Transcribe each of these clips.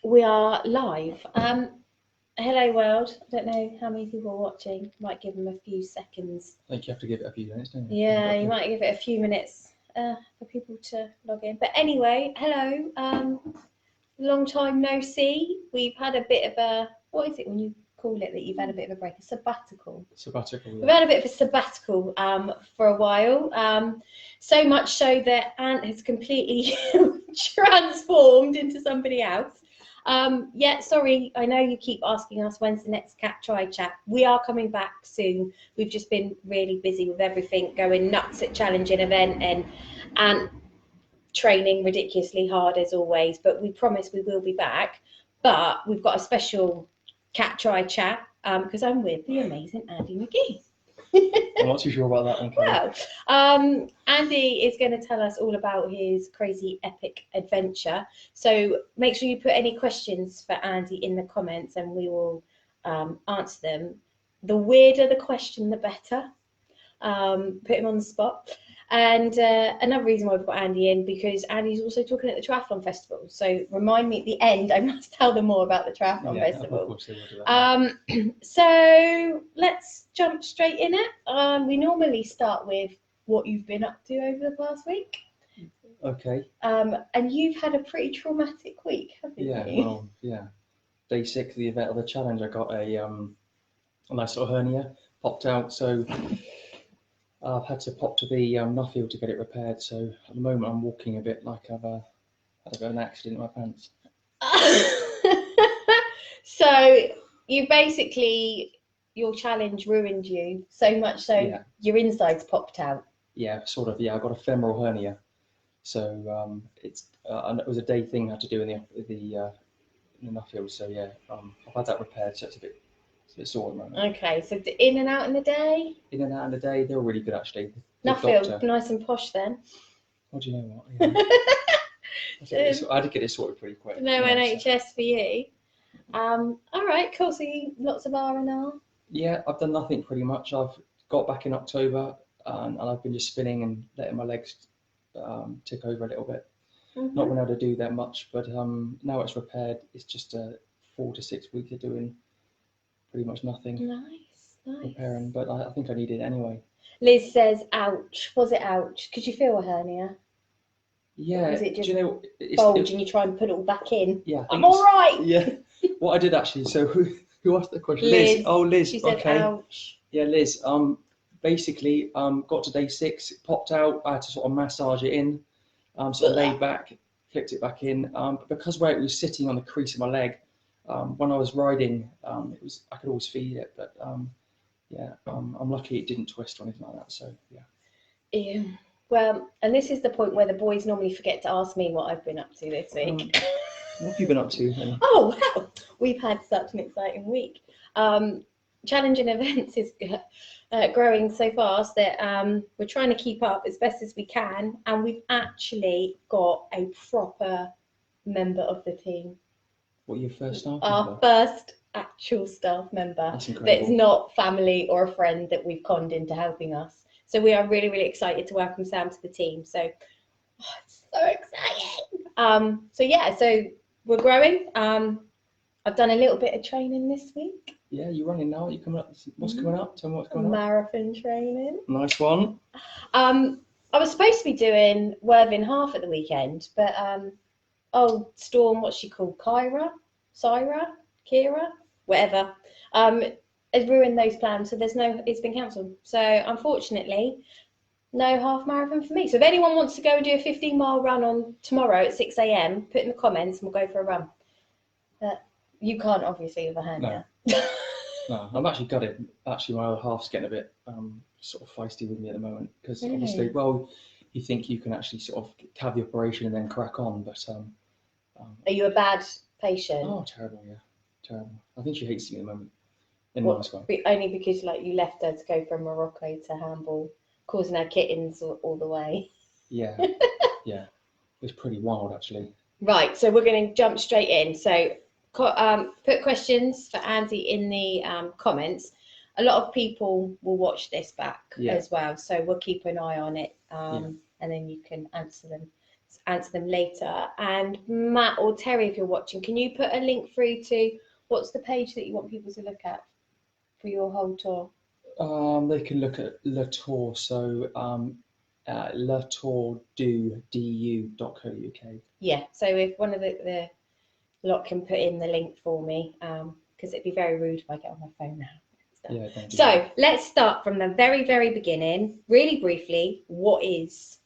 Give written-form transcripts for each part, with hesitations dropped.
We are live. Hello world. I don't know how many people are watching. Might give them a few seconds. I think you have to give it a few minutes, don't you? Yeah, you might give it a few minutes for people to log in. But anyway, hello. Long time no see. We've had a bit of a, what is it when you call it that you've had a bit of a break? A sabbatical. Sabbatical. Yeah. We've had a bit of a sabbatical for a while. So much so that Ant has completely transformed into somebody else. Yeah, sorry, I know you keep asking us when's the next Cat Try chat. We are coming back soon. We've just been really busy with everything, going nuts at challenging event and training ridiculously hard as always, but we promise we will be back. But we've got a special Cat Try chat because I'm with the amazing Andy McGee. I'm not too sure about that one. Well, Andy is going to tell us all about his crazy epic adventure. So make sure you put any questions for Andy in the comments and we will answer them. The weirder the question, the better. Put him on the spot. And another reason why we've got Andy in, because Andy's also talking at the Triathlon Festival. So remind me at the end, I must tell them more about the Triathlon Festival. Of course they will do that. So let's jump straight in it. We normally start with what you've been up to over the past week. Okay. And you've had a pretty traumatic week, haven't you? Well, yeah. Day 6 of the event of the challenge, I got a nice little hernia popped out, so I've had to pop to the Nuffield to get it repaired. So at the moment, I'm walking a bit like I've had a bit of an accident in my pants. So you basically, your challenge ruined you so much so your insides popped out. Yeah, sort of. Yeah, I got a femoral hernia, so it was a day thing I had to do in the Nuffield. So yeah, I've had that repaired, so it's a bit sore at the moment. Okay, so in and out in the day? In and out in the day, they were really good actually. Nuffield, nice and posh then. Well, do you know what? Yeah. I had to get it sorted pretty quick. No NHS for you. All right, cool. So lots of R&R? Yeah, I've done nothing pretty much. I've got back in October and I've been just spinning and letting my legs tick over a little bit. Mm-hmm. Not been able to do that much, but now it's repaired. It's just 4 to 6 weeks of doing pretty much nothing. Nice. Repairing, but I think I need it anyway. Liz says, ouch. Was it ouch? Could you feel a hernia? Yeah. Was it just it's bulge and you try and put it all back in? Yeah. I'm all right. Yeah. What I did actually, so who asked the question? Liz. Oh, Liz. She said, okay. Ouch. Yeah, Liz. Basically, got to day 6, it popped out. I had to sort of massage it in. Sort of laid back, flicked it back in. But because where it was sitting on the crease of my leg, when I was riding, I could always feel it. But yeah, I'm lucky it didn't twist or anything like that. So yeah. Yeah. Well, and this is the point where the boys normally forget to ask me what I've been up to this week. What have you been up to then? Oh, well, we've had such an exciting week. Challenging events is growing so fast that we're trying to keep up as best as we can, and we've actually got a proper member of the team. What, your first staff Our member? first actual staff member. That's incredible. That's not family or a friend that we've conned into helping us. So we are really, really excited to welcome Sam to the team. So it's so exciting. So yeah, so we're growing. I've done a little bit of training this week. Yeah, you're running now. You coming up? What's coming up? Tell me what's coming up. Marathon training. Nice one. I was supposed to be doing Worthing Half at the weekend, but Storm, what's she called? Kira, whatever. Has ruined those plans, so it's been cancelled. So unfortunately, no half marathon for me. So if anyone wants to go and do a 15-mile run on tomorrow at 6 a.m, put in the comments and we'll go for a run. You can't obviously with a hernia. No, I'm actually gutted. Actually, my other half's getting a bit sort of feisty with me at the moment because obviously, well, you think you can actually sort of have the operation and then crack on, but are you a bad patient? Oh, terrible, yeah, terrible. I think she hates me at the moment. In a nice way. Only because you left her to go from Morocco to handball, causing her kittens all the way. Yeah, yeah, it's pretty wild actually. Right, so we're going to jump straight in. So put questions for Andy in the comments. A lot of people will watch this back as well, so we'll keep an eye on it, and then you can answer them. answer them later. And Matt or Terry, if you're watching, can you put a link through to what's the page that you want people to look at for your whole tour? They can look at Le Tour, so letourdu.co.uk. Yeah, so if one of the lot can put in the link for me, because it'd be very rude if I get on my phone now. Yeah, don't do So that. let's start from the very, very beginning, really briefly. What was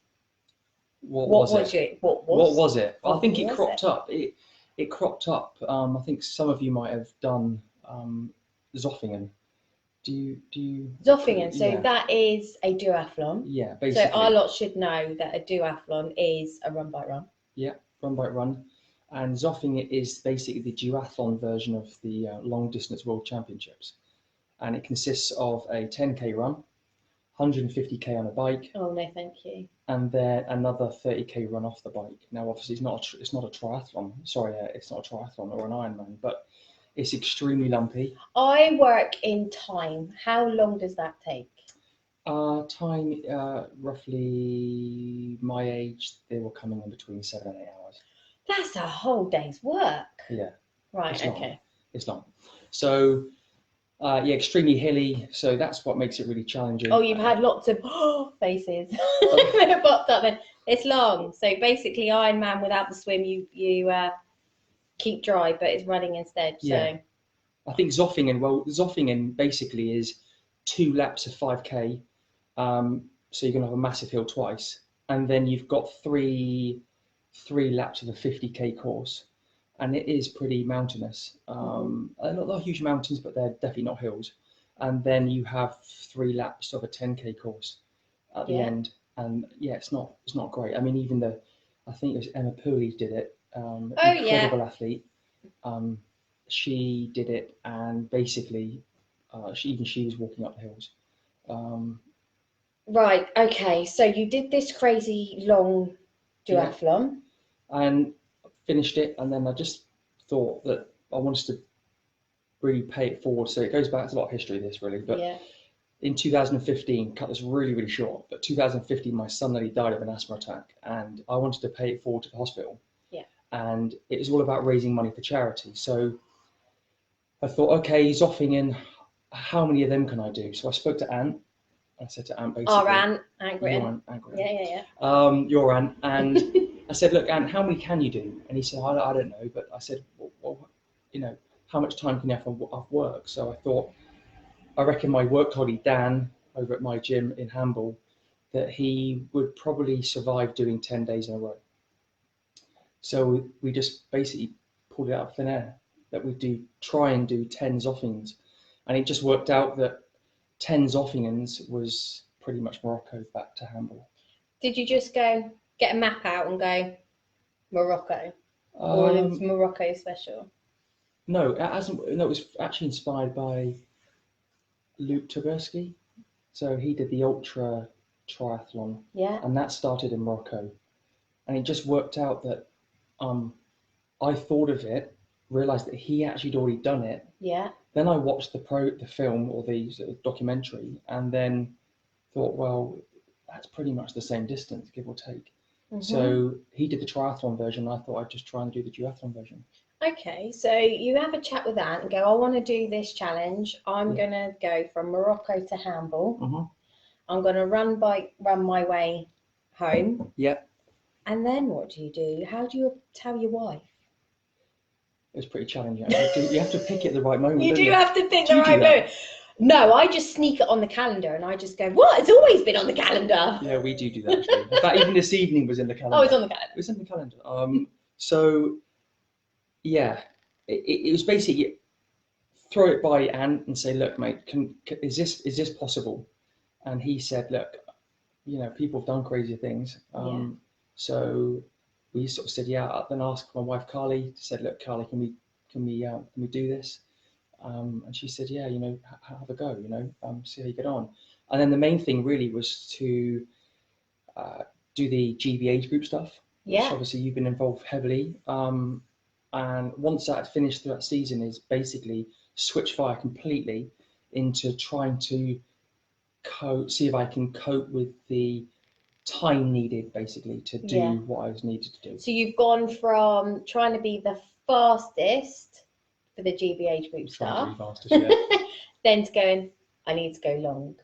it? What was it? I think it was cropped up. It cropped up. I think some of you might have done Zofingen. Do you? Zofingen, so Yeah. that is a duathlon. Yeah, So basically. our lot should know that a duathlon is a run by run. Yeah, run by run. And Zofingen is basically the duathlon version of the long distance world championships. And it consists of a 10k run, 150k on a bike. Oh no, thank you. And then another 30k run off the bike. Now, obviously, it's not a triathlon. Sorry, it's not a triathlon or an Ironman, but it's extremely lumpy. I work in time. How long does that take? Time, roughly my age, they were coming in between 7 and 8 hours. That's a whole day's work. Yeah. Right. It's long. Okay. It's long. So, yeah, extremely hilly. So that's what makes it really challenging. Oh, you've had lots of faces that have popped up then. It's long. So basically, Ironman without the swim, you keep dry, but it's running instead. Yeah. So I think Zofingen basically is 2 laps of 5k. So you're going to have a massive hill twice. And then you've got three laps of a 50k course. And it is pretty mountainous. Not huge mountains, but they're definitely not hills. And then you have 3 laps of a 10k course at the end. And yeah, it's not great. I mean, I think it was Emma Pooley did it. Incredible athlete. She did it, and basically, she was walking up the hills. Right. Okay. So you did this crazy long duathlon. Yeah. And finished it, and then I just thought that I wanted to really pay it forward. So it goes back to a lot of history, this really. But in 2015, cut this really, really short, but 2015, my son nearly died of an asthma attack, and I wanted to pay it forward to the hospital. Yeah. And it was all about raising money for charity. So I thought, okay, Zofingen, how many of them can I do? So I spoke to Ant. I said to Ant, basically. Our Ant Gritton. Yeah. Your Ant. And I said, look, Ant, how many can you do? And he said, I don't know. But I said, well, how much time can you have off work? So I thought, I reckon my work colleague, Dan, over at my gym in Hamble, that he would probably survive doing 10 days in a row. So we just basically pulled it out of thin air that we try and do 10 Zoffingens. And it just worked out that 10 Zoffingens was pretty much Morocco back to Hamble. Did you just go get a map out and go Morocco? Or was Morocco special? No, it was actually inspired by Luke Taberski. So he did the ultra triathlon. Yeah. And that started in Morocco. And it just worked out that I thought of it, realised that he actually had already done it. Yeah. Then I watched the film or the documentary, and then thought, well, that's pretty much the same distance, give or take. So he did the triathlon version. I thought I'd just try and do the duathlon version. Okay, so you have a chat with Ant and go, I want to do this challenge. I'm going to go from Morocco to Hamble. I'm going to run my way home. Yep. And then what do you do? How do you tell your wife? It was pretty challenging. You have to pick it at the right moment. You do have to pick the right moment. No, I just sneak it on the calendar and I just go, what? It's always been on the calendar. Yeah, we do that actually. In fact, even this evening was in the calendar. Oh, it's on the calendar. It was in the calendar. So, yeah, it was basically throw it by Ant and say, look, mate, is this possible? And he said, look, people have done crazy things. So we sort of said, yeah. Then asked my wife Carly, said, look, Carly, can we do this? And she said, yeah, have a go, see how you get on. And then the main thing really was to do the GB age group stuff. Yeah. Which obviously you've been involved heavily. And once that finished through that season is basically switch fire completely into trying to see if I can cope with the time needed basically to do Yeah. what I was needed to do. So you've gone from trying to be the fastest for the GBH group Trying to stuff, be fastest, yeah. then to going, I need to go long.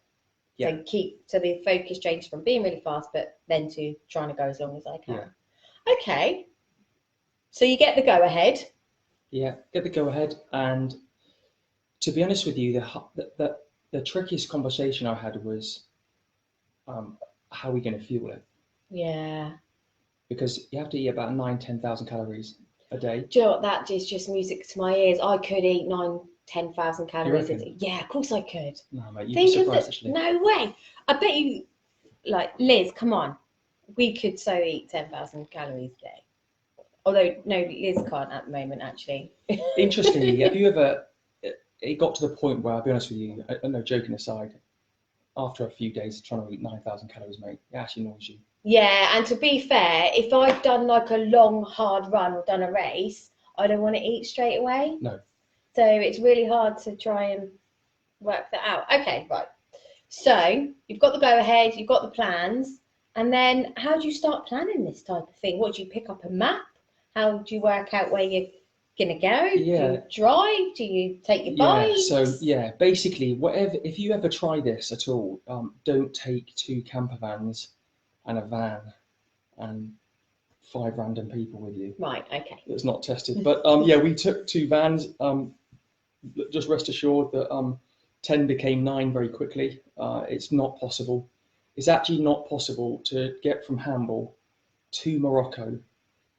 Yeah. So the focus changed from being really fast, but then to trying to go as long as I can. Yeah. Okay. So you get the go ahead. Yeah, get the go ahead. And to be honest with you, the trickiest conversation I had was, how are we going to fuel it? Yeah. Because you have to eat about 10,000 calories a day. Do you know what? That is just music to my ears. I could eat 10,000 calories a reckon? day. Yeah, of course I could. No, mate, you'd be Think of surprised it. actually. No way. I bet you, like Liz, come on. We could so eat 10,000 calories a day. Although, no, Liz can't at the moment, actually. Interestingly, have you ever? It got to the point where, I'll be honest with you, no, joking aside, after a few days of trying to eat 9,000 calories, mate, it actually annoys you. Yeah, and to be fair, if I've done like a long, hard run or done a race, I don't want to eat straight away. No. So it's really hard to try and work that out. Okay, right. So you've got the go ahead, you've got the plans, and then how do you start planning this type of thing? What do you pick up a map? How do you work out where you're gonna go? Yeah. Do you drive? Do you take your bike? So basically, if you ever try this at all, don't take 2 camper vans and a van and 5 random people with you. Right. Okay. It's not tested, but we took 2 vans. Just rest assured that 10 became 9 very quickly. It's not possible. It's actually not possible to get from Hamble to Morocco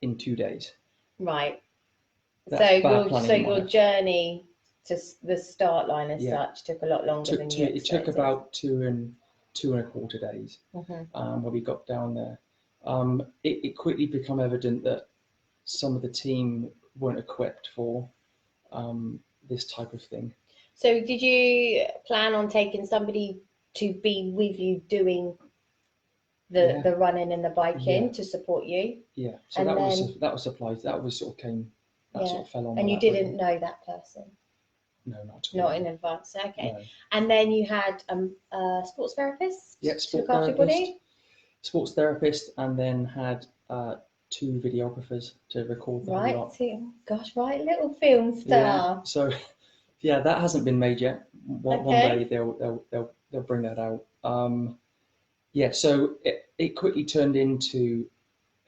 in 2 days. Right. That's So your journey to the start line as such took a lot longer than you expected. It took about 2.25 days. Mm-hmm. When we got down there. It quickly became evident that some of the team weren't equipped for this type of thing. So did you plan on taking somebody to be with you doing the running and the biking to support you? Yeah. So that was supplied. That was sort of came. That sort of fell on. And you didn't know that person? No, not Not in advance. Okay. No. And then you had a sports therapist. Yeah, to look after your body. Sports therapist, and then had 2 videographers to record the whole lot. Gosh, right, little film star. Yeah. So, that hasn't been made yet. One day they'll bring that out. So it quickly turned into,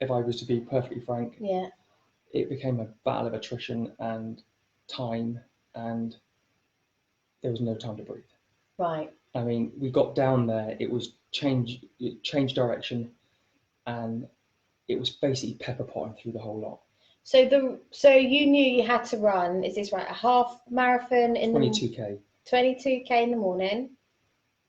if I was to be perfectly frank, it became a battle of attrition and time, and there was no time to breathe. Right. I mean, we got down there, it was change direction, and it was basically pepper potting through the whole lot. So you knew you had to run, is this right, a half marathon in 22k. 22k in the morning,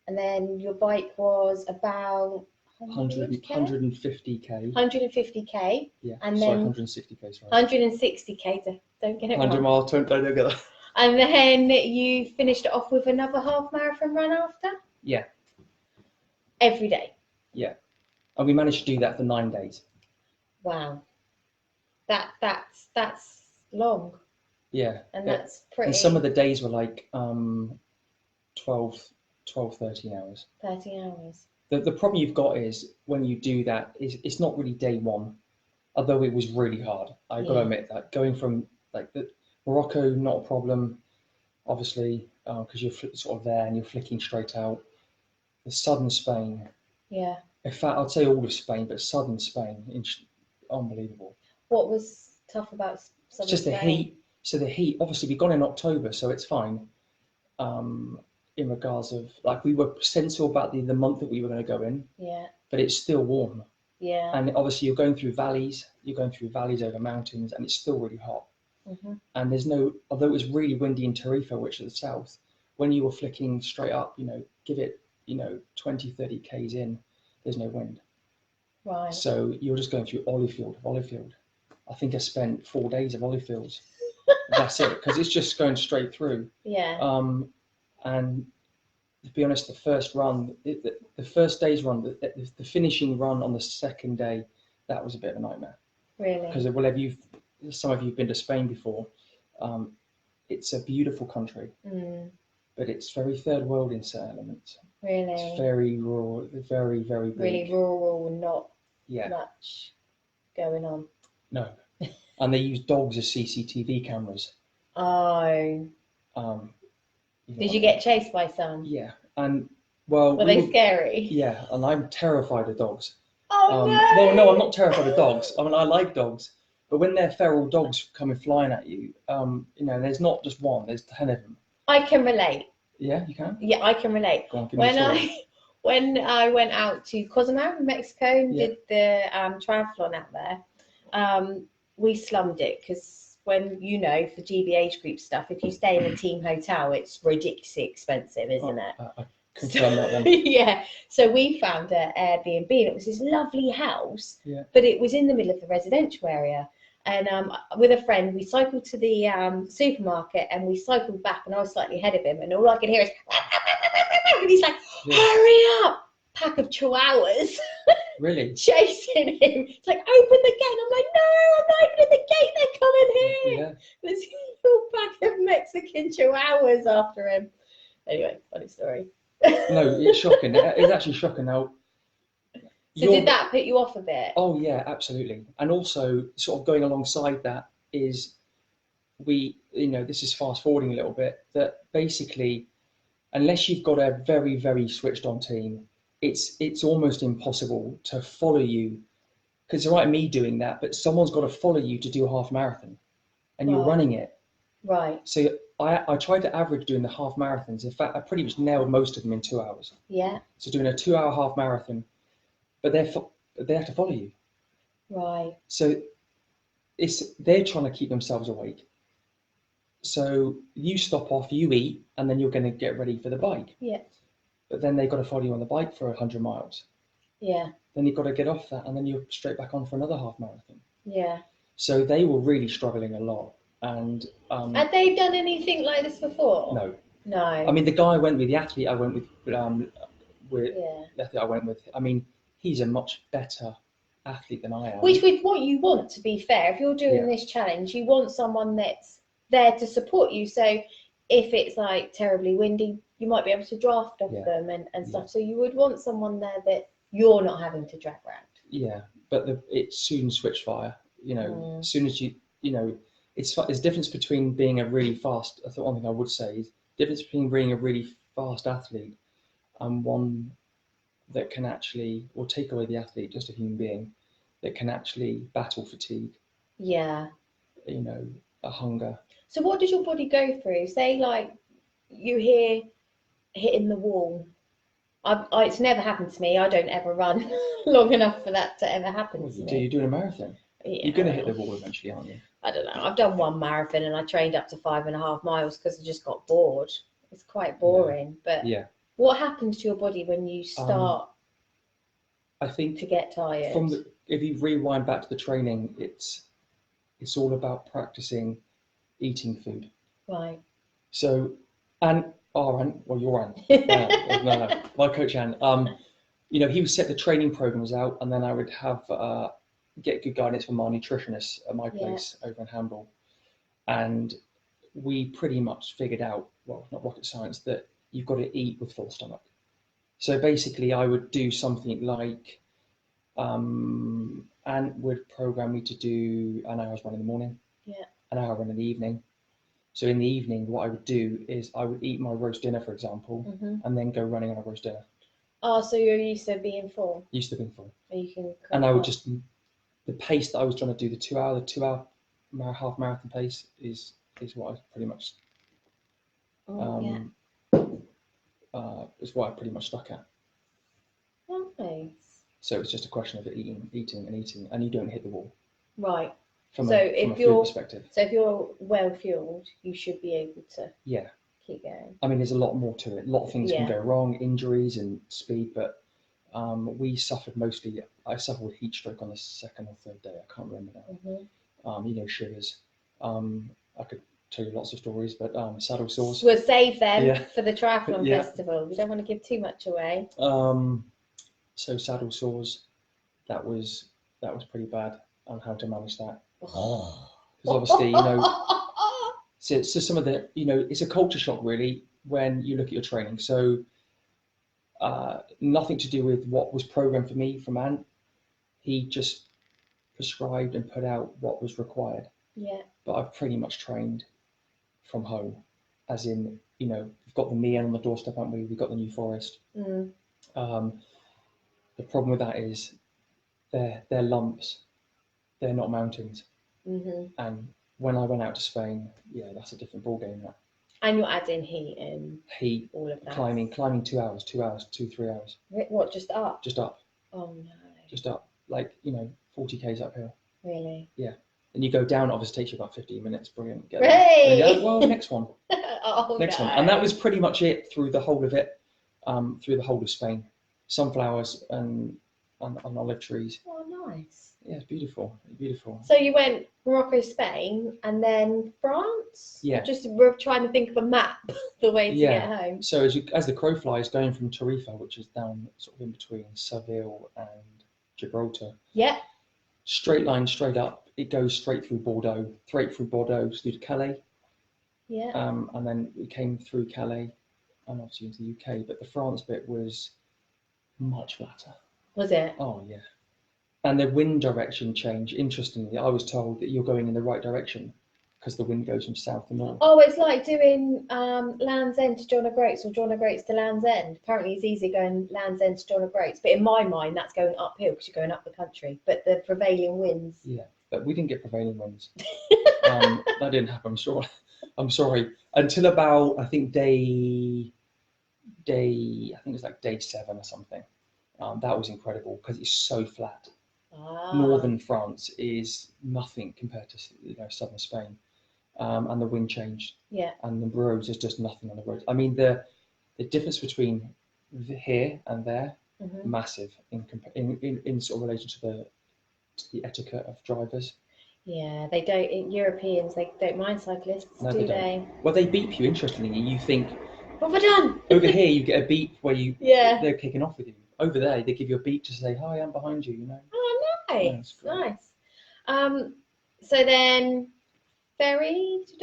and then your bike was about 150k. 150k. Yeah. And sorry, then 160k. Sorry. 160k. Don't get it 100 wrong. miles. Don't get that. And then you finished it off with another half marathon run after? Yeah. Every day? Yeah. And we managed to do that for 9 days. Wow. That's long. Yeah. And that's pretty. And some of the days were like 12, 13 hours. 13 hours. The problem you've got is when you do that, it's not really day one, although it was really hard. I've got to admit that. Going from Morocco, not a problem, obviously, because you're sort of there and you're flicking straight out. The southern Spain. Yeah. In fact, I'd say all of Spain, but southern Spain, unbelievable. What was tough about southern Spain? Just the heat. So the heat, obviously, we've gone in October, so it's fine. In regards of, we were sensible about the month that we were going to go in. Yeah. But it's still warm. Yeah. And obviously you're going through valleys over mountains, and it's still really hot. Mm-hmm. And although it was really windy in Tarifa, which is the south, when you were flicking straight up, give it, 20, 30 k's in, there's no wind. Right. So you're just going through olive field. I think I spent 4 days of olive fields. That's it, because it's just going straight through. Yeah. And to be honest, the first run, the first day's run, the finishing run on the second day, that was a bit of a nightmare. Really? Because some of you've been to Spain before. It's a beautiful country, but it's very third world in certain elements. Really? It's very rural, very, very big. Really rural, not Yeah. much going on. No. And they use dogs as CCTV cameras. Oh. Did you get chased by some? Yeah. And well, were they scary? Yeah, and I'm terrified of dogs. Oh no! Well, no, I'm not terrified of dogs. I mean, I like dogs, but when they're feral dogs coming flying at you, there's not just one. There's 10 of them. I can relate. Yeah, you can. Yeah, I can relate. Go on, give me a story. When I went out to Cozumel in Mexico and did the triathlon out there, we slummed it because when for GB age group stuff, if you stay in a team hotel, it's ridiculously expensive, isn't it? I confirm that then. Yeah. So we found an Airbnb, and it was this lovely house, but it was in the middle of the residential area. And with a friend, we cycled to the supermarket and we cycled back, and I was slightly ahead of him, and all I could hear is, and he's like, hurry up! Pack of chihuahuas. Really? Chasing him. It's like, open the gate. I'm like, no, I'm not opening the gate. They're coming here. Yeah. There's a whole pack of Mexican chihuahuas after him. Anyway, funny story. No, it's shocking. It's actually shocking now. So did that put you off a bit? Oh yeah, absolutely. And also sort of going alongside that is this is fast forwarding a little bit, that basically unless you've got a very, very switched on team, it's almost impossible to follow you, because it's right me doing that, but someone's got to follow you to do a half marathon and you're running it. Right. So I tried to average doing the half marathons. In fact, I pretty much nailed most of them in 2 hours. Yeah. So doing a 2-hour half marathon, but they have to follow you. Right. So they're trying to keep themselves awake. So you stop off, you eat, and then you're going to get ready for the bike. Yeah. But then they've got to follow you on the bike for 100 miles. Yeah. Then you've got to get off that, and then you're straight back on for another half marathon. Yeah. So they were really struggling a lot. And had they done anything like this before? No. No. I mean, the guy I went with, the athlete I went with, the athlete I went with, I mean, he's a much better athlete than I am. Which is what you want, to be fair. If you're doing this challenge, you want someone that's there to support you. So if it's like terribly windy, you might be able to draft off them and stuff. So you would want someone there that you're not having to drag around. Yeah, but it soon switched fire. As soon as it's a difference between being a really fast. I thought one thing I would say is difference between being a really fast athlete and one that can actually, or take away the athlete, just a human being that can actually battle fatigue. Yeah. A hunger. So what does your body go through? Say like you hear hitting the wall. It's never happened to me. I don't ever run long enough for that to ever happen to me. You're doing a marathon. Yeah. You're going to hit the wall eventually, aren't you? I don't know. I've done one marathon and I trained up to 5.5 miles because I just got bored. It's quite boring. But what happens to your body when you start I think to get tired? If you rewind back to the training, it's all about practicing eating food. Right. So, you're Anne. No, my coach Anne. He would set the training programs out, and then I would have get good guidance from my nutritionist at my place over in Hamble, and we pretty much figured out, well, not rocket science, that you've got to eat with full stomach. So basically, I would do something like, Anne would program me to do an hour's run in the morning, an hour run in the evening. So in the evening, what I would do is I would eat my roast dinner, for example, and then go running on a roast dinner. Oh, so you're used to being full? Used to being full. And I would just, the pace that I was trying to do, the 2 hour half marathon pace is what I pretty much, is what I pretty much stuck at. Nice. So it's just a question of eating, and you don't hit the wall. Right. From a food perspective. So if you're well fueled, you should be able to keep going. I mean, there's a lot more to it. A lot of things can go wrong, injuries and speed, but I suffered with heat stroke on the second or third day. I can't remember now. Sugars. I could tell you lots of stories, but saddle sores. We'll save them for the triathlon festival. We don't want to give too much away. So saddle sores, that was pretty bad on how to manage that. Because obviously, so some of the, it's a culture shock really when you look at your training. So Nothing to do with what was programmed for me from Ant. He just prescribed and put out what was required. Yeah. But I've pretty much trained from home, as in, you know, we've got the Mian on the doorstep, haven't we? We've got the New Forest. Mm. The problem with that is they're lumps, they're not mountains. Mm-hmm. And when I went out to Spain, yeah, that's a different ball game. That And you're adding heat and heat, all of that. climbing 2 hours, 3 hours, What, just up? just up, Oh no. just up, like, you know, 40 k's uphill. Really? Yeah. And you go down, obviously takes you about 15 minutes. Brilliant. Get Hey! there. Yeah, well, next one. Oh, Next no. one. And that was pretty much it through the whole of it, through the whole of Spain. Sunflowers and olive trees. Oh, nice. Yeah, it's beautiful. Beautiful. So you went Morocco, Spain, and then France? Yeah. We're trying to think of a map, the way to Yeah. get home. So as the crow flies, going from Tarifa, which is down sort of in between Seville and Gibraltar. Yeah. Straight line, straight up. It goes straight through Bordeaux, through to Calais. Yeah. And then we came through Calais and obviously into the UK. But the France bit was much flatter. Was it? Oh, yeah. And the wind direction change. Interestingly, I was told that you're going in the right direction because the wind goes from south to north. Oh, it's like doing Land's End to John O'Groats or John O'Groats to Land's End. Apparently it's easy going Land's End to John O'Groats, but in my mind that's going uphill because you're going up the country. But the prevailing winds. Yeah, but we didn't get prevailing winds. That didn't happen. I'm sorry. Until about, I think day I think it was like day 7 or something. That was incredible because it's so flat. Northern France is nothing compared to, you know, southern Spain, and the wind changed. Yeah. And the roads, there's just nothing on the roads. I mean, the difference between here and there, massive in sort of relation to the etiquette of drivers. Yeah, they don't. Europeans, they don't mind cyclists, No, do they don't. Well, they beep you. Interestingly, you think, what have I done? over here you get a beep where Yeah. they're kicking off with you. Over there, they give you a beep to say, "Hi, I'm behind you." You know. Oh, nice, Yeah, nice. So then, ferry to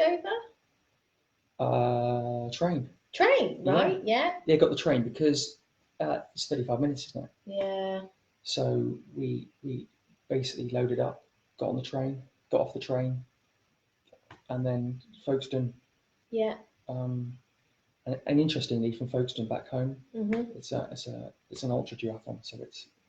Dover. Train. Train, right? Yeah. Yeah, got the train because it's 35 minutes, isn't it? Yeah. So we basically loaded up, got on the train, got off the train, and then Folkestone. Yeah. And interestingly, from Folkestone back home, it's an ultra duathlon. So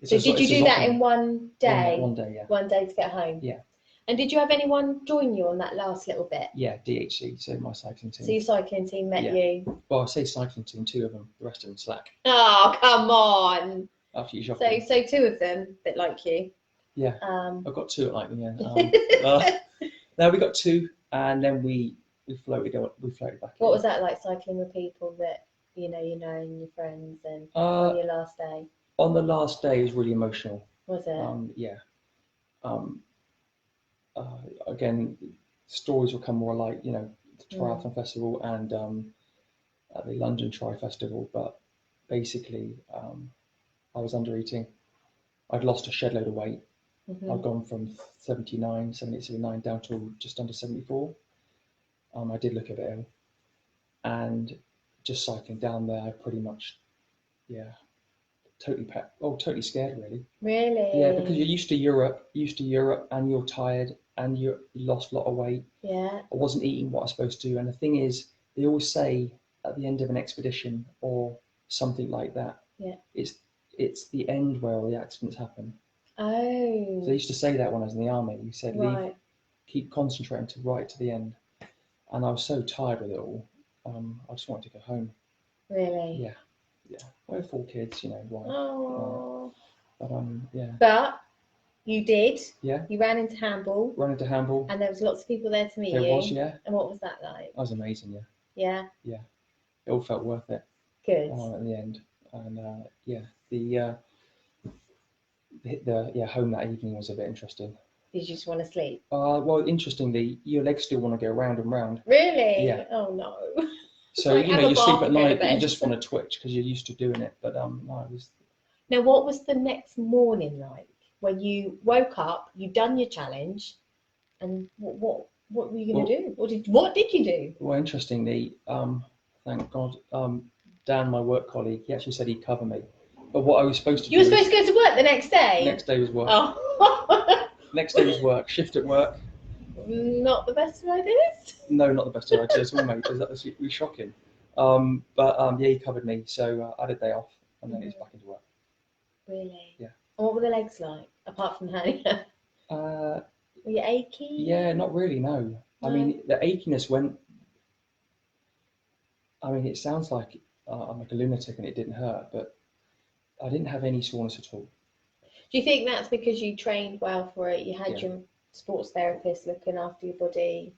so did you do that in one day? One day, yeah. One day to get home. Yeah. And did you have anyone join you on that last little bit? Yeah, DHC, so my cycling team. So your cycling team met you? Well, I say cycling team, 2 of them, the rest of them slack. Oh, come on. After you shopping. So 2 of them that like you. Yeah. I've got 2 that like me, yeah. No, we got 2, and then we floated back. What was that like, cycling with people that you know and your friends, and on your last day? On the last day, it was really emotional. Was it? Yeah. Again, stories will come more like, you know, the Triathlon Festival and the London Tri Festival, but basically I was under eating. I'd lost a shed load of weight. I'd gone from 78, 79 down to just under 74. I did look a bit ill, and just cycling down there, I pretty much, totally scared, really. Really? Yeah, because you're used to Europe, and you're tired, and you lost a lot of weight. Yeah. I wasn't eating what I was supposed to, and the thing is, they always say at the end of an expedition or something like that, it's the end where all the accidents happen. Oh. So they used to say that when I was in the army. You said, keep concentrating right to the end. And I was so tired with it all. I just wanted to go home. Really? Yeah. We have 4 kids, you know. Why? Oh. But yeah. But you did. Yeah. You ran into handball. And there was lots of people there to meet you. There was, yeah. And what was that like? That was amazing, yeah. Yeah. Yeah. It all felt worth it. Good. At the end, and the home that evening was a bit interesting. Did you just want to sleep? Well, interestingly, your legs still want to go round and round. Really? Yeah. Oh no. So like, you know, you sleep at night, but you just want to twitch because you're used to doing it. But no, it was. Now, what was the next morning like when you woke up? You'd done your challenge, and what were you going to do? What did you do? Well, interestingly, thank God, Dan, my work colleague, he actually said he'd cover me. But what I was supposed to You were do supposed to go to work the next day? next day was work. Oh. Next day was work, shift at work. Not the best of ideas? No, not the best of ideas at all, mate. That was shocking. But yeah, he covered me, so I had a day off, and then he was back into work. Really? Yeah. And what were the legs like, apart from hernia? Uh, Were you achy? yeah, not really, no. I mean, the achiness went. I mean, it sounds like I'm like a lunatic and it didn't hurt, but I didn't have any soreness at all. Do you think that's because you trained well for it? You had Yeah. your sports therapist looking after your body?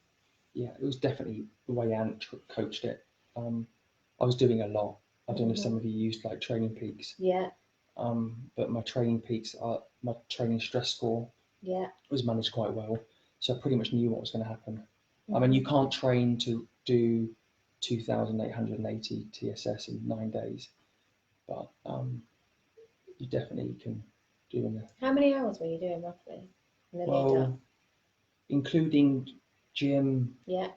Yeah, it was definitely the way Ant coached it. I was doing a lot. I don't know if some of you used like Training Peaks. Yeah. But my Training Peaks, my training stress score was managed quite well. So I pretty much knew what was going to happen. I mean, you can't train to do 2,880 TSS in 9 days, but you definitely can do in How many hours were you doing roughly in the lead up? well, including gym, Yeah.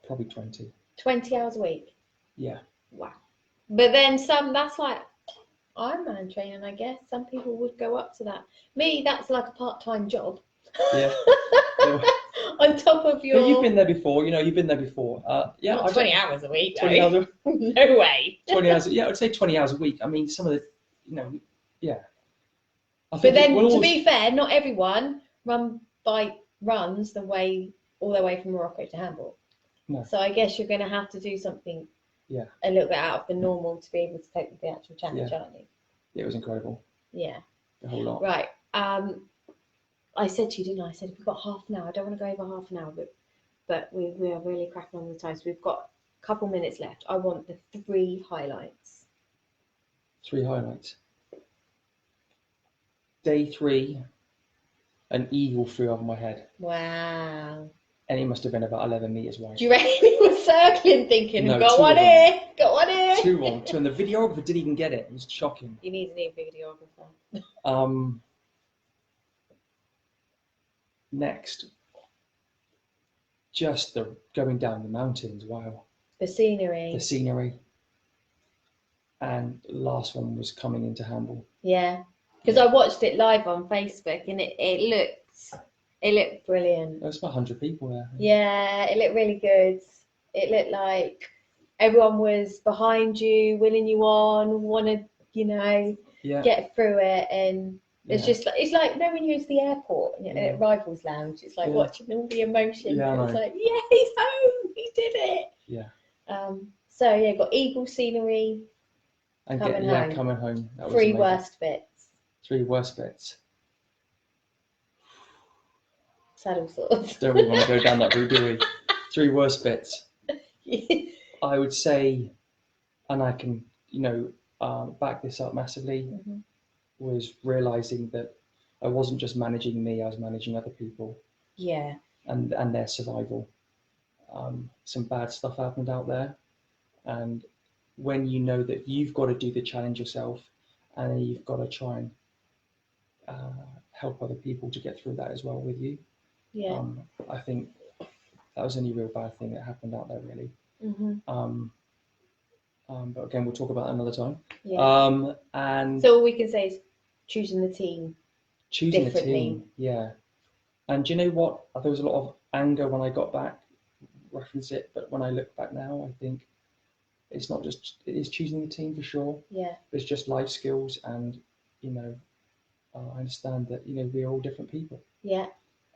probably 20. 20 hours a week? Yeah. Wow. But then that's like Ironman training, I guess. Some people would go up to that. Me, that's like a part-time job. Yeah. On top of your... But you've been there before, you've been there before. Yeah, Not 20 hours a week, 20 hours a no way. 20 hours, yeah, I'd say 20 hours a week. I mean, some of the, yeah. But then, to be fair, not everyone runs all the way from Morocco to Hamburg. No. So I guess you're going to have to do something a little bit out of the normal to be able to cope with the actual challenge, aren't you? Yeah, it was incredible. Yeah. The whole lot. Right. I said to you, didn't I? I said, if we've got half an hour, I don't want to go over half an hour, but we are really cracking on the time. So we've got a couple minutes left. I want the 3 highlights. 3 highlights. Day 3, an eagle flew over my head. Wow. And it must have been about 11 meters wide. Do you reckon he was circling thinking, No, got one here, got one here? 2 on, 2, and the videographer didn't even get it. It was shocking. You need a new videographer. Next, just the going down the mountains. Wow. The scenery. The scenery. And the last one was coming into Hamble. Yeah, because I watched it live on Facebook, and it looked brilliant. There was about 100 people there. Yeah, it looked really good. It looked like everyone was behind you, willing you on, wanted, get through it, and it's just like, it's like when you go to the airport at Rivals Lounge, it's like watching all the emotion. Yeah, it's like, yeah, he's home, he did it. Yeah. So yeah, got eagle scenery. And coming home. That was 3 amazing. worst bits. 3 worst bits. Saddle sores. Don't we want to go down that route, do we? 3 worst bits. I would say, and I can, back this up massively, was realizing that I wasn't just managing me, I was managing other people. Yeah. And their survival. Some bad stuff happened out there. And when you know that you've got to do the challenge yourself, and you've got to try and help other people to get through that as well with you. Yeah. I think that was the only real bad thing that happened out there, really. But again, we'll talk about that another time. Yeah. And so all we can say is choosing the team. Choosing the team, yeah. And do you know what? There was a lot of anger when I got back, reference it, but when I look back now, I think it's not just, it is choosing the team for sure. Yeah. It's just life skills, and I understand that we're all different people. Yeah.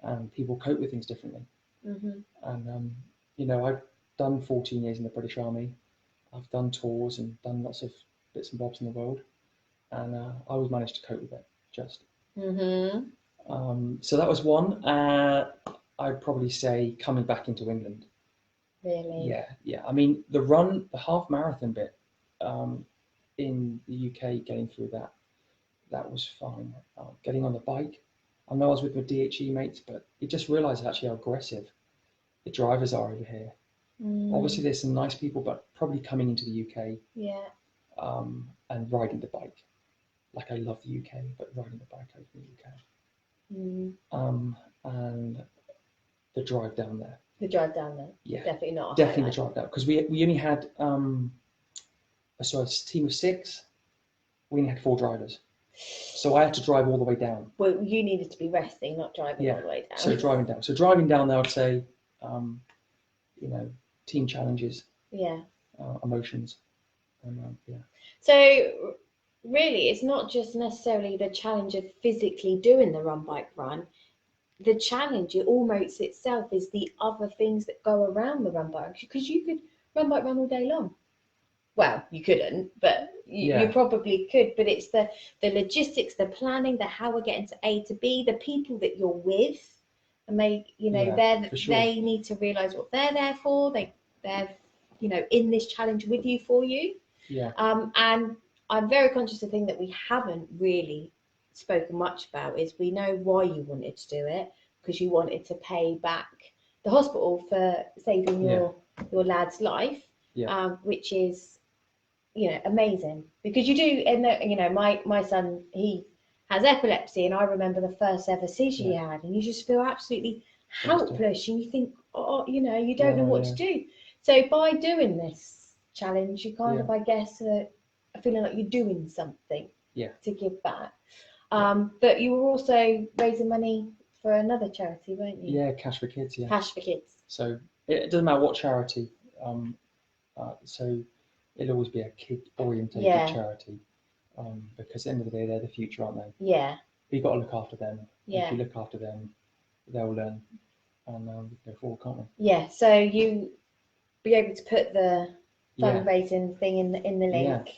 And people cope with things differently. And I've done 14 years in the British Army. I've done tours and done lots of bits and bobs in the world, and I always managed to cope with it. Just. So that was one. I'd probably say coming back into England. Really? Yeah. I mean, the half marathon bit in the UK, getting through that was fine. Getting on the bike, I know I was with my DHE mates, but you just realise actually how aggressive the drivers are over here. Obviously, there's some nice people, but probably coming into the UK. Yeah. And riding the bike, like I love the UK, but riding the bike over the UK. And the drive down there. The drive down there. Yeah. Definitely not. Definitely the drive down, because we only had so a team of 6, we only had 4 drivers. So I had to drive all the way down. Well, you needed to be resting, not driving all the way down. So driving down. So driving down there, I'd say, you know, team challenges, Yeah. emotions, and yeah. So really, it's not just necessarily the challenge of physically doing the run, bike, run. The challenge, it almost itself, is the other things that go around the run, bike, because you could run, bike, run all day long. Well, you couldn't, but you probably could. But it's the logistics, the planning, the how we're getting to A to B, the people that you're with, and they, you know, they need to realise what they're there for. They're, you know, in this challenge with you, for you. Yeah. And I'm very conscious of the thing that we haven't really spoken much about is we know why you wanted to do it, because you wanted to pay back the hospital for saving your lad's life, which is, you know, amazing, because you do. And you know, my son, he has epilepsy, and I remember the first ever seizure he had, and you just feel absolutely helpless, and you think, oh, you know, you don't know what to do. So by doing this challenge, you kind of, I guess, are feeling like you're doing something to give back. But you were also raising money for another charity, weren't you? Yeah, Cash for Kids. Yeah. Cash for Kids. So it doesn't matter what charity. So it'll always be a kid-orientated charity, because at the end of the day, they're the future, aren't they? Yeah. But you've got to look after them. Yeah. If you look after them, they'll learn and go forward, can't we? Yeah. So you be able to put the fundraising thing in the link.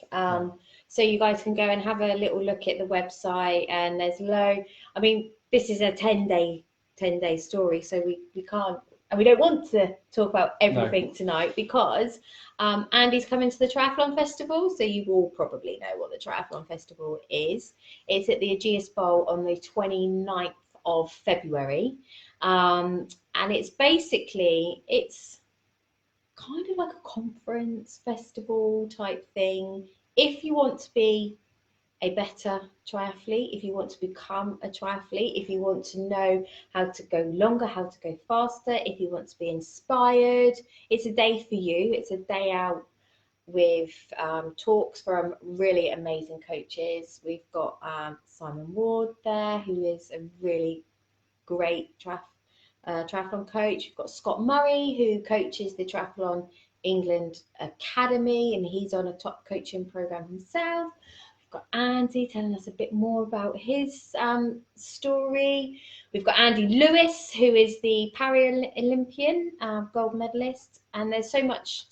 So you guys can go and have a little look at the website, and there's I mean, this is a 10-day story, so we can't, and we don't want to talk about everything tonight, because Andy's coming to the Triathlon Festival, so you all probably know what the Triathlon Festival is. It's at the Aegeus Bowl on the 29th of February, and it's basically, it's kind of like a conference festival type thing. If you want to be a better triathlete, if you want to become a triathlete, if you want to know how to go longer, how to go faster, if you want to be inspired, it's a day for you. It's a day out with talks from really amazing coaches. We've got Simon Ward there, who is a really great triathlon coach. We've got Scott Murray, who coaches the Triathlon England Academy, and he's on a top coaching program himself. We've got Andy telling us a bit more about his story. We've got Andy Lewis, who is the Paralympian gold medalist, and there's so much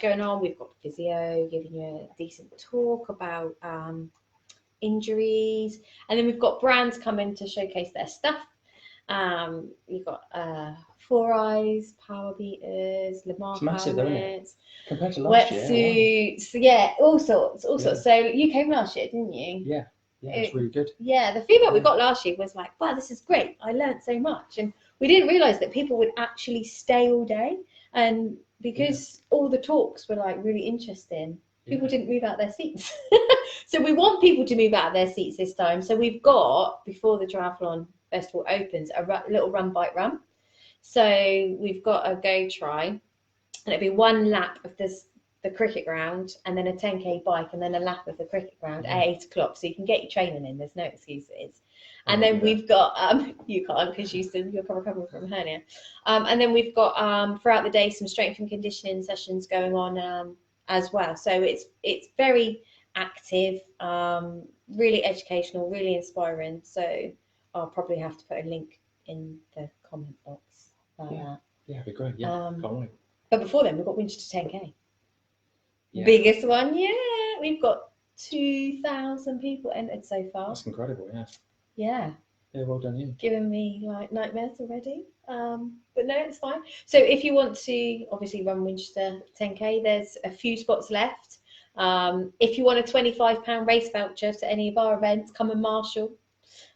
going on. We've got physio giving you a decent talk about injuries, and then we've got brands coming to showcase their stuff. You've got Four Eyes, Power Beaters, Lamar helmets, compared to last wetsuits, all sorts. So you came last year, didn't you? Yeah, it's really good. Yeah, the feedback we got last year was like, wow, this is great. I learned so much, and we didn't realise that people would actually stay all day, and because all the talks were like really interesting, people didn't move out their seats. So we want people to move out of their seats this time. So we've got, before the Triathlon Festival opens, a little run, bike, run. So we've got a go try, and it'll be one lap of the cricket ground, and then a 10k bike, and then a lap of the cricket ground at 8 o'clock. So you can get your training in. There's no excuses. And then we've got you can't, because you're recovering from hernia. And then we've got throughout the day some strength and conditioning sessions going on as well. So it's very active, really educational, really inspiring. So I'll probably have to put a link in the comment box about that. Yeah, it'd be great. Yeah, can't wait. But before then, we've got Winchester 10k. Biggest one, we've got 2,000 people entered so far. That's incredible. Yeah, well done you. Giving me like nightmares already, but no, it's fine. So if you want to obviously run Winchester 10k, there's a few spots left. If you want a £25 race voucher to any of our events, come and marshal.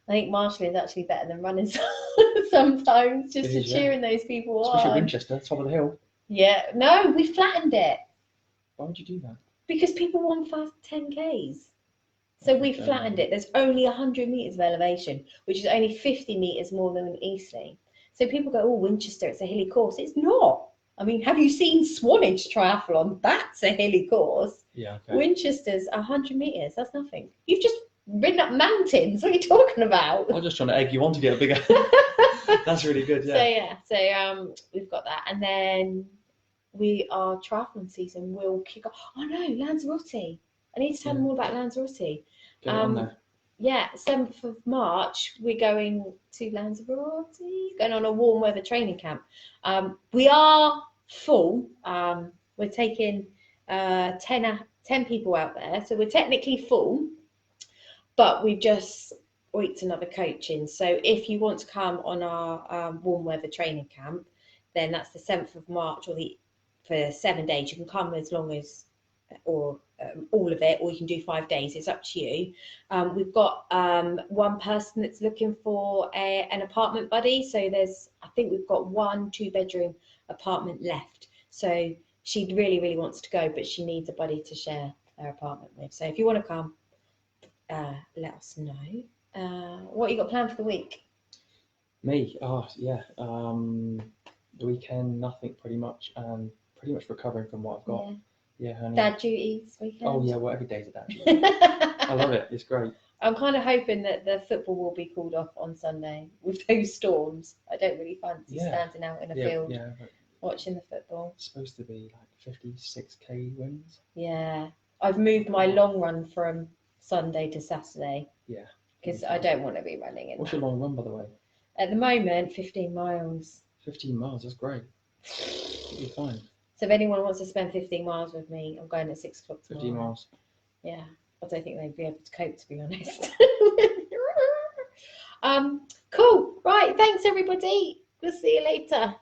I think marshalling is actually better than running sometimes, just to cheering those people on. Especially Winchester, top of the hill. Yeah, no, we flattened it. Why would you do that? Because people want fast 10Ks. So we flattened it. There's only 100 metres of elevation, which is only 50 metres more than Eastleigh. So people go, oh, Winchester, it's a hilly course. It's not. I mean, have you seen Swanage Triathlon? That's a hilly course. Yeah. Okay. Winchester's 100 metres. That's nothing. You've just ridden up mountains. What are you talking about? I'm just trying to egg you on to get a bigger. That's really good. Yeah. So we've got that, and then our triathlon season will kick off. Oh no, Lanzarote. I need to tell them all about Lanzarote. Get it on there. Yeah, 7th of March, we're going to Lanzarote, going on a warm weather training camp. We are full. We're taking 10 people out there, so we're technically full, but we've just weeked another coach in. So if you want to come on our warm weather training camp, then that's the 7th of March, for 7 days. You can come as long as, or all of it, or you can do 5 days. It's up to you. We've got one person that's looking for an apartment buddy. So I think we've got 1 2-bedroom apartment left. So she really, really wants to go, but she needs a buddy to share her apartment with. So if you want to come, let us know. What you got planned for the week? Me? Oh, yeah. The weekend, nothing pretty much. Pretty much recovering from what I've got. Yeah, honey. Dad duties weekend. Oh yeah, well every day's a dad duty. I love it. It's great. I'm kind of hoping that the football will be called off on Sunday with those storms. I don't really fancy standing out in a field watching the football. It's supposed to be like 56k winds. Yeah, I've moved my long run from Sunday to Saturday. Yeah. Because I don't want to be running in. What's your long run, by the way? At the moment, 15 miles. 15 miles. That's great. You'll be fine. So if anyone wants to spend 15 miles with me, I'm going at 6 o'clock tomorrow. 15 miles. Yeah, I don't think they'd be able to cope, to be honest. Cool. Right, thanks everybody. We'll see you later.